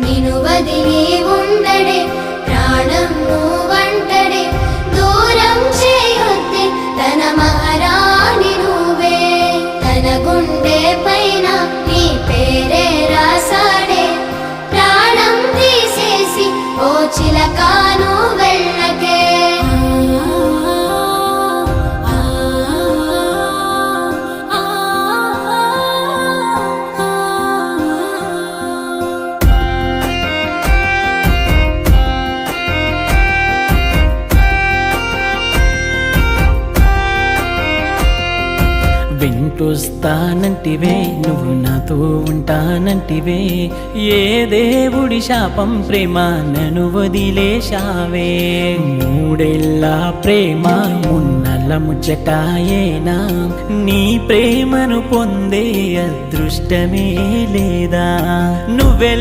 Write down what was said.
నిను వదిలి ఉండడే ప్రాణం నువ్వంటడే దూరం చేయొద్దే తన మహారాణి నువ్వే తన గుండె పైన నీ పేరే రాసాడే ప్రాణం తీసేసి ఓ చిలకాను వెళ్ళకే వెంటొస్తానంటివే నువ్వు నాతో ఉంటానంటివే ఏ దేవుడి శాపం ప్రేమ నన్ను వదిలేశావే మూడేళ్ళ ప్రేమ మున్నల ముచ్చటాయేనా నీ ప్రేమను పొందే అదృష్టమే లేదా నువ్వె